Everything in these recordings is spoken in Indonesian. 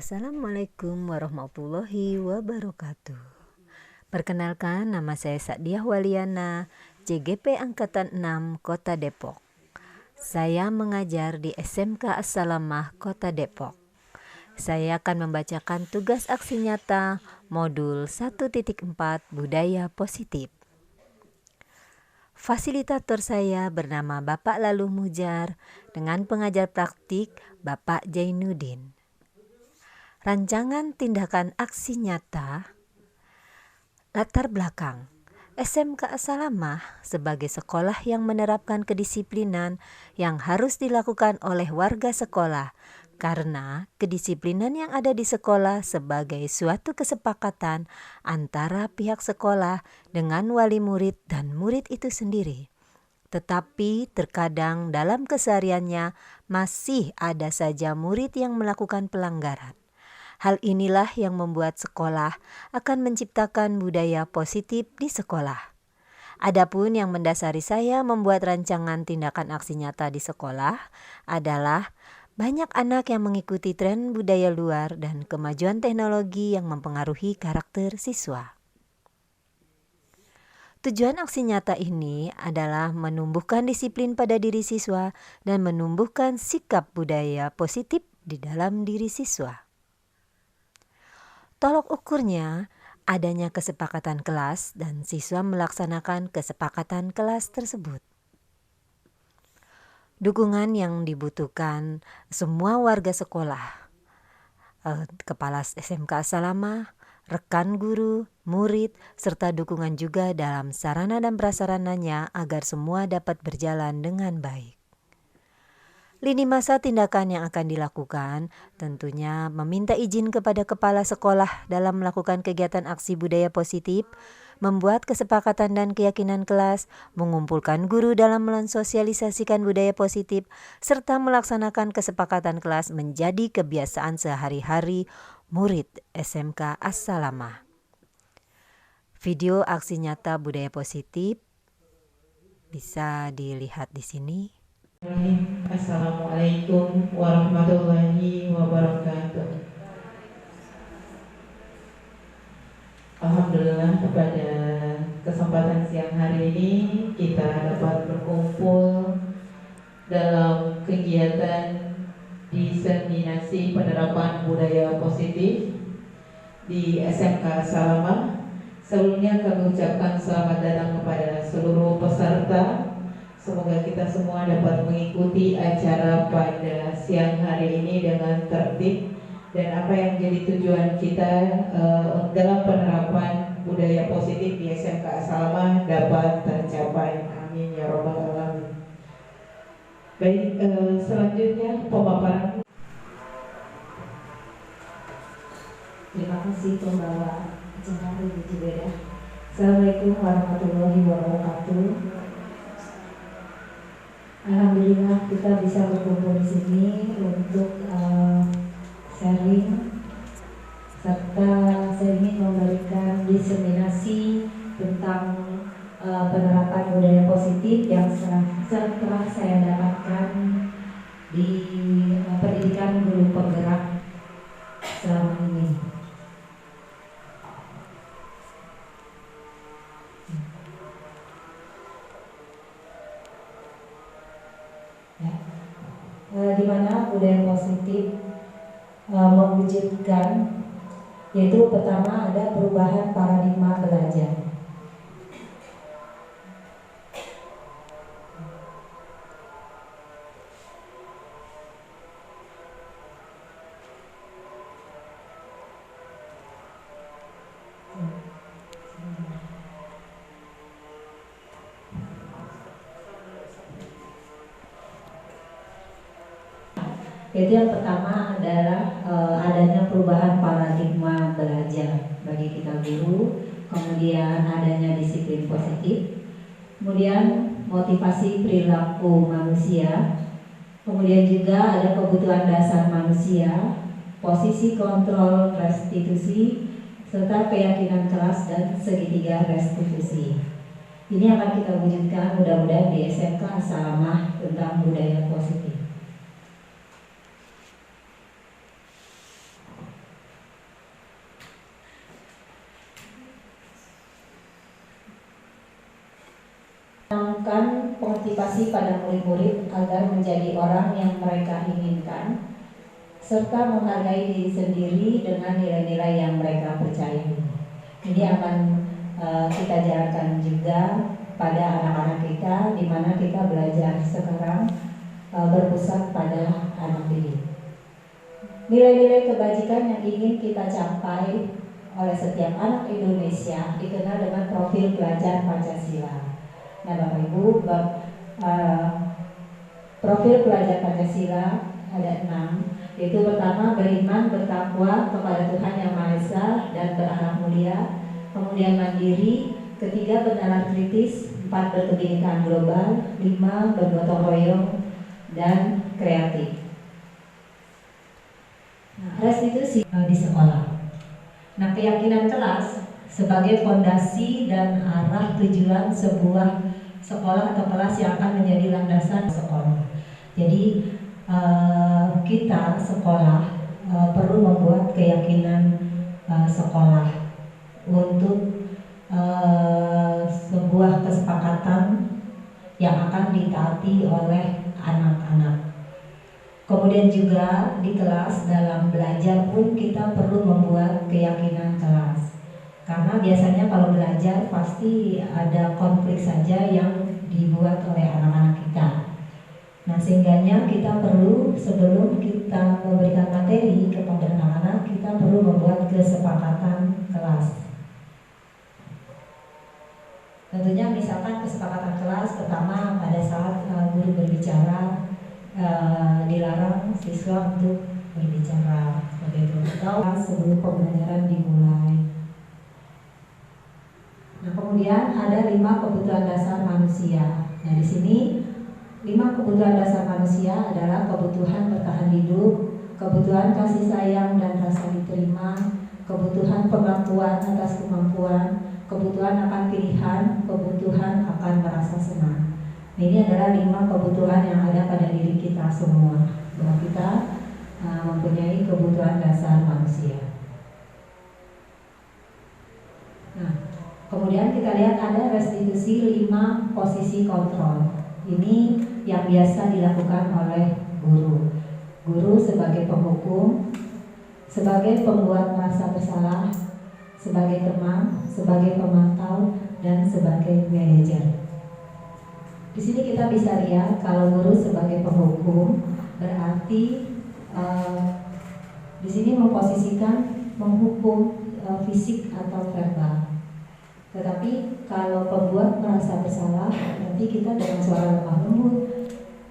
Assalamualaikum warahmatullahi wabarakatuh. Perkenalkan, nama saya Sa'diah Waliana, JGP Angkatan 6 Kota Depok. Saya mengajar di SMK As-Salamah Kota Depok. Saya akan membacakan tugas aksi nyata modul 1.4 Budaya Positif. Fasilitator saya bernama Bapak Laluh Mujar dengan pengajar praktik Bapak Jainuddin. Rancangan tindakan aksi nyata. Latar belakang. SMK As-Salamah sebagai sekolah yang menerapkan kedisiplinan yang harus dilakukan oleh warga sekolah karena kedisiplinan yang ada di sekolah sebagai suatu kesepakatan antara pihak sekolah dengan wali murid dan murid itu sendiri. Tetapi terkadang dalam kesehariannya masih ada saja murid yang melakukan pelanggaran. Hal inilah yang membuat sekolah akan menciptakan budaya positif di sekolah. Adapun yang mendasari saya membuat rancangan tindakan aksi nyata di sekolah adalah banyak anak yang mengikuti tren budaya luar dan kemajuan teknologi yang mempengaruhi karakter siswa. Tujuan aksi nyata ini adalah menumbuhkan disiplin pada diri siswa dan menumbuhkan sikap budaya positif di dalam diri siswa. Tolok ukurnya adanya kesepakatan kelas dan siswa melaksanakan kesepakatan kelas tersebut. Dukungan yang dibutuhkan semua warga sekolah, kepala SMK As-Salamah, rekan guru, murid, serta dukungan juga dalam sarana dan prasarananya agar semua dapat berjalan dengan baik. Lini masa tindakan yang akan dilakukan tentunya meminta izin kepada kepala sekolah dalam melakukan kegiatan aksi budaya positif, membuat kesepakatan dan keyakinan kelas, mengumpulkan guru dalam mensosialisasikan budaya positif, serta melaksanakan kesepakatan kelas menjadi kebiasaan sehari-hari murid SMK As-Salamah. Video aksi nyata budaya positif bisa dilihat di sini. Assalamualaikum warahmatullahi wabarakatuh. Alhamdulillah, pada kesempatan siang hari ini kita dapat berkumpul dalam kegiatan diseminasi penerapan budaya positif di SMK As-Salamah. Sebelumnya kami ucapkan selamat datang kepada seluruh peserta. Semoga kita semua dapat mengikuti acara pada siang hari ini dengan tertib dan apa yang menjadi tujuan kita dalam penerapan budaya positif di SMK As-Salamah dapat tercapai. Amin ya rabbal alamin. Baik, selanjutnya pemaparan. Terima kasih pembawa acara begitu beda. Assalamualaikum warahmatullahi wabarakatuh. Alhamdulillah kita bisa berkumpul di sini untuk sharing serta saya ingin memberikan diseminasi tentang penerapan budaya positif yang setelah saya dapatkan di pendidikan guru penggerak selama ini. Di mana budaya positif mewujudkan, yaitu pertama ada perubahan paradigma belajar. Itu yang pertama adalah adanya perubahan paradigma belajar bagi kita guru, kemudian adanya disiplin positif, kemudian motivasi perilaku manusia, kemudian juga ada kebutuhan dasar manusia, posisi kontrol restitusi, serta keyakinan kelas dan segitiga restitusi. Ini akan kita wujudkan mudah-mudahan di SMK As-Salamah tentang budaya positif. menanamkan motivasi pada murid-murid agar menjadi orang yang mereka inginkan, serta menghargai diri sendiri dengan nilai-nilai yang mereka percayai. Ini akan kita jalankan juga pada anak-anak kita, di mana kita belajar sekarang berpusat pada anak didik. Nilai-nilai kebajikan yang ingin kita capai oleh setiap anak Indonesia dikenal dengan profil pelajar Pancasila. Nah, Bapak Ibu, profil pelajar Pancasila ada 6, yaitu pertama beriman, bertakwa kepada Tuhan Yang Maha Esa dan berakhlak mulia, kemudian mandiri, ketiga bernalar kritis, 4 berkebinekaan global, 5 bergotong royong dan kreatif. Nah, restitusi di sekolah. Nah, keyakinan kelas sebagai fondasi dan arah tujuan sebuah sekolah atau kelas yang akan menjadi landasan sekolah. Jadi kita sekolah perlu membuat keyakinan sekolah untuk sebuah kesepakatan yang akan ditaati oleh anak-anak. Kemudian juga di kelas dalam belajar pun kita perlu membuat keyakinan kelas. Karena biasanya kalau belajar pasti ada konflik saja yang dibuat oleh anak-anak kita. Nah, sehingganya kita perlu sebelum kita memberikan materi kepada anak-anak, kita perlu membuat kesepakatan kelas. Tentunya misalkan kesepakatan kelas pertama pada saat guru berbicara, dilarang siswa untuk berbicara seperti itu, atau sebelum pembelajaran dimulai. Nah, kemudian ada 5 kebutuhan dasar manusia. Nah, di sini 5 kebutuhan dasar manusia adalah kebutuhan bertahan hidup, kebutuhan kasih sayang dan rasa diterima, kebutuhan pengakuan atas kemampuan, kebutuhan akan pilihan, kebutuhan akan merasa senang. Ini adalah 5 kebutuhan yang ada pada diri kita semua, bahwa kita mempunyai kebutuhan dasar manusia. Nah, kemudian kita lihat ada restitusi 5 posisi kontrol. Ini yang biasa dilakukan oleh guru. Guru sebagai penghukum, sebagai pembuat merasa bersalah, sebagai teman, sebagai pemantau, dan sebagai manajer. Di sini kita bisa lihat kalau guru sebagai penghukum berarti di sini memposisikan menghukum fisik atau verbal. Tetapi kalau pembuat merasa bersalah, nanti kita dengan suara lemah lembut,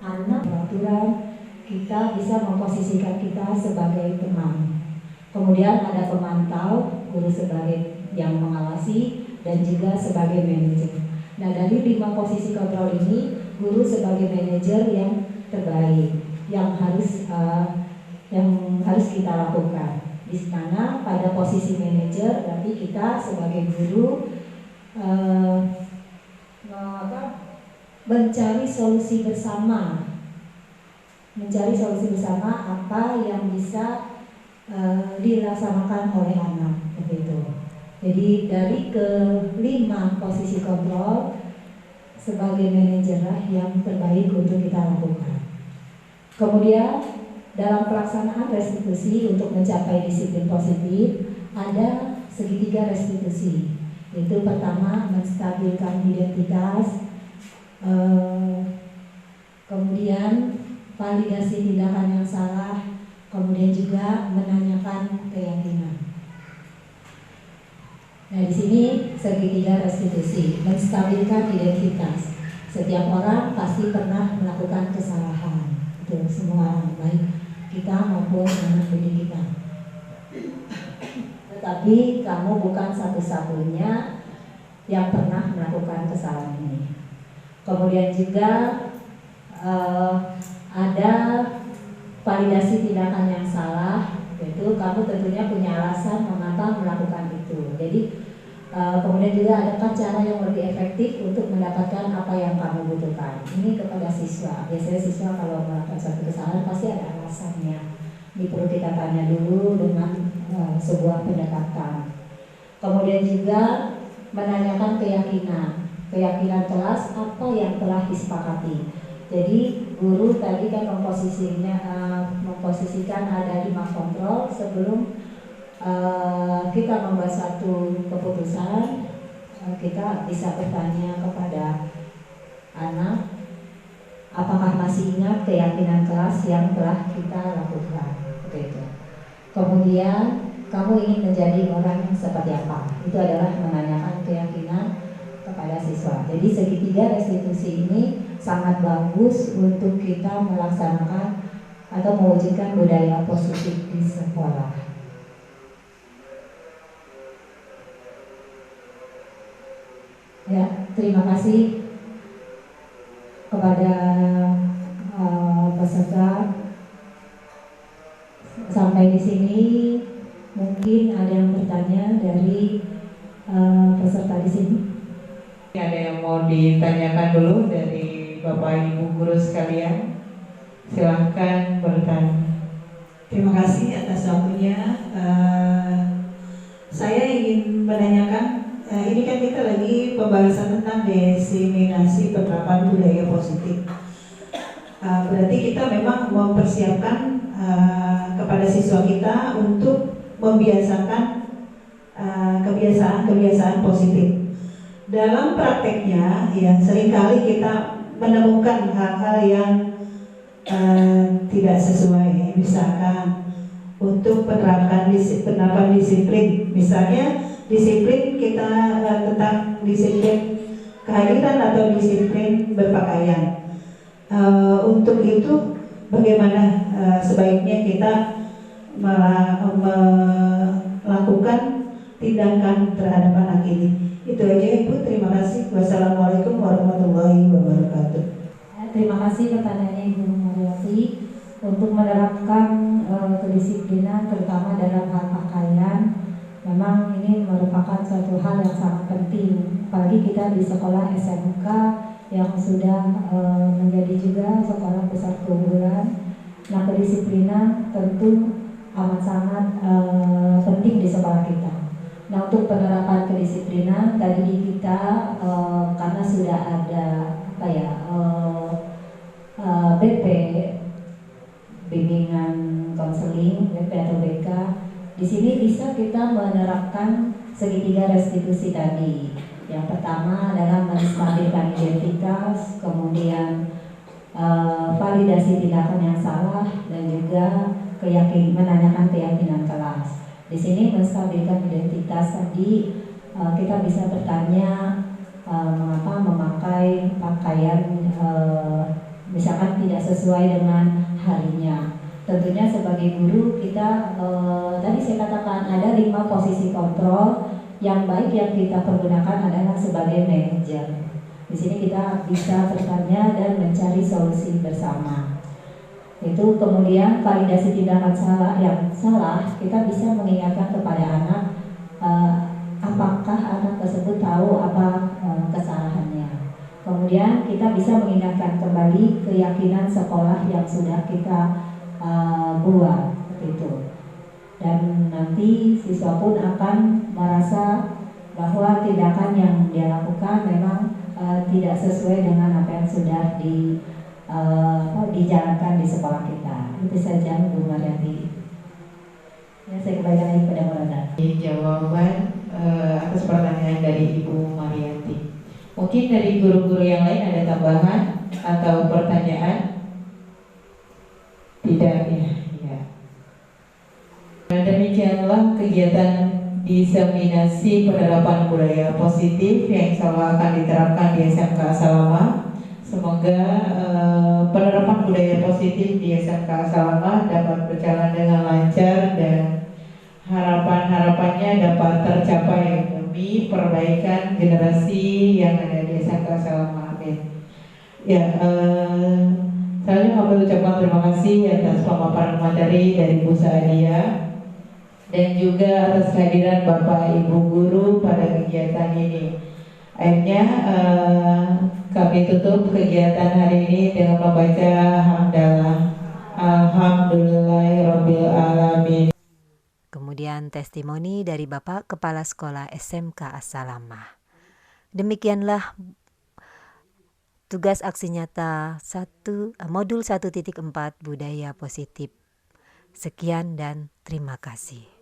anak peraturan, kita bisa memposisikan kita sebagai teman. Kemudian ada pemantau, guru sebagai yang mengawasi, dan juga sebagai manajer. Nah, dari 5 posisi kontrol ini, guru sebagai manajer yang terbaik, yang harus kita lakukan. Di sana pada posisi manajer, berarti kita sebagai guru mencari solusi bersama, apa yang bisa dilaksanakan oleh anak, begitu. Jadi dari ke-5 posisi kontrol sebagai manajer yang terbaik untuk kita lakukan. Kemudian dalam pelaksanaan restitusi untuk mencapai disiplin positif ada segitiga restitusi. Itu pertama menstabilkan identitas, kemudian validasi tindakan yang salah, kemudian juga menanyakan keyakinan. Nah, di sini segitiga restitusi, menstabilkan identitas. Setiap orang pasti pernah melakukan kesalahan. Itu semua orang, baik kita maupun anak didik kita. Tetapi kamu bukan satu-satunya yang pernah melakukan kesalahan ini. Kemudian juga ada validasi tindakan yang salah, yaitu kamu tentunya punya alasan mengapa melakukan itu. Jadi kemudian juga adakah cara yang lebih efektif untuk mendapatkan apa yang kamu butuhkan. Ini kepada siswa. Biasanya siswa kalau melakukan suatu kesalahan pasti ada alasannya. Ini perlu kita tanya dulu dengan sebuah pendekatan. Kemudian juga menanyakan keyakinan. keyakinan kelas apa yang telah disepakati. Jadi guru tadi kan memposisikan ada 5 kontrol sebelum kita membuat satu keputusan. Kita bisa bertanya kepada anak, apakah masih ingat keyakinan kelas yang telah kita lakukan? Seperti itu. Kemudian kamu ingin menjadi orang yang seperti apa? Itu adalah menanyakan keyakinan kepada siswa. Jadi segitiga restitusi ini sangat bagus untuk kita melaksanakan atau mewujudkan budaya positif di sekolah. Ya, terima kasih kepada peserta. Sampai di sini mungkin ada yang bertanya dari peserta di sini. Ada yang mau ditanyakan dulu dari Bapak Ibu guru sekalian? Silahkan bertanya. Terima kasih atas waktunya. Saya ingin menanyakan, ini kan kita lagi pembahasan tentang diseminasi penerapan budaya positif. Berarti kita memang mempersiapkan kepada siswa kita untuk membiasakan kebiasaan-kebiasaan positif. Dalam prakteknya, ya seringkali kita menemukan hal-hal yang tidak sesuai. Misalkan untuk penerapan disiplin, misalnya disiplin kita tentang disiplin kehadiran atau disiplin berpakaian. Untuk itu bagaimana sebaiknya kita melakukan tindakan terhadap anak ini. Itu aja Ibu, terima kasih. Wassalamualaikum warahmatullahi wabarakatuh. Terima kasih pertanyaannya Ibu Mariati. Untuk menerapkan kedisiplinan terutama dalam hal pakaian, memang ini merupakan suatu hal yang sangat penting. Apalagi kita di sekolah SMK yang sudah menjadi juga sekolah pusat keunggulan. Nah, kedisiplinan tentu amat sangat penting di sekolah kita. Nah, untuk penerapan kedisiplinan tadi di kita karena sudah ada BP, bimbingan konseling, BP atau BK. Di sini bisa kita menerapkan segitiga restitusi tadi. Yang pertama adalah menstabilkan identitas, kemudian validasi tindakan yang salah, dan juga menanyakan keyakinan kelas. Di sini menstabilkan identitas tadi kita bisa bertanya mengapa memakai pakaian misalkan tidak sesuai dengan harinya. Tentunya sebagai guru kita tadi saya katakan ada 5 posisi kontrol yang baik yang kita pergunakan adalah sebagai manajer. Di sini kita bisa bertanya dan mencari solusi bersama. Itu kemudian validasi tindakan yang salah, kita bisa mengingatkan kepada anak apakah anak tersebut tahu apa kesalahannya. Kemudian kita bisa mengingatkan kembali keyakinan sekolah yang sudah kita buat itu. Dan nanti siswa pun akan merasa bahwa tindakan yang dia lakukan memang tidak sesuai dengan apa yang sudah dijalankan di sekolah kita. Itu saja Bu Mariati. Ya, saya kembalikan lagi pada Morada. Jawaban atas pertanyaan dari Ibu Mariati. Mungkin dari guru-guru yang lain ada tambahan atau pertanyaan? Tidak ya. Demikianlah kegiatan diseminasi penerapan budaya positif yang insya akan diterapkan di SMK Asalama. Semoga penerapan budaya positif di SMK Asalama dapat berjalan dengan lancar dan harapan-harapannya dapat tercapai demi perbaikan generasi yang ada di SMK Asalama. Amin. Ya, saya mau ucapkan terima kasih atas pemaparan materi dari Bu Saadia dan juga atas kehadiran Bapak Ibu Guru pada kegiatan ini. Akhirnya kami tutup kegiatan hari ini dengan membaca hamdalah. Alhamdulillahirabbil alamin. Kemudian testimoni dari Bapak Kepala Sekolah SMK Asalama. Demikianlah tugas aksi nyata modul 1.4 budaya positif. Sekian dan terima kasih.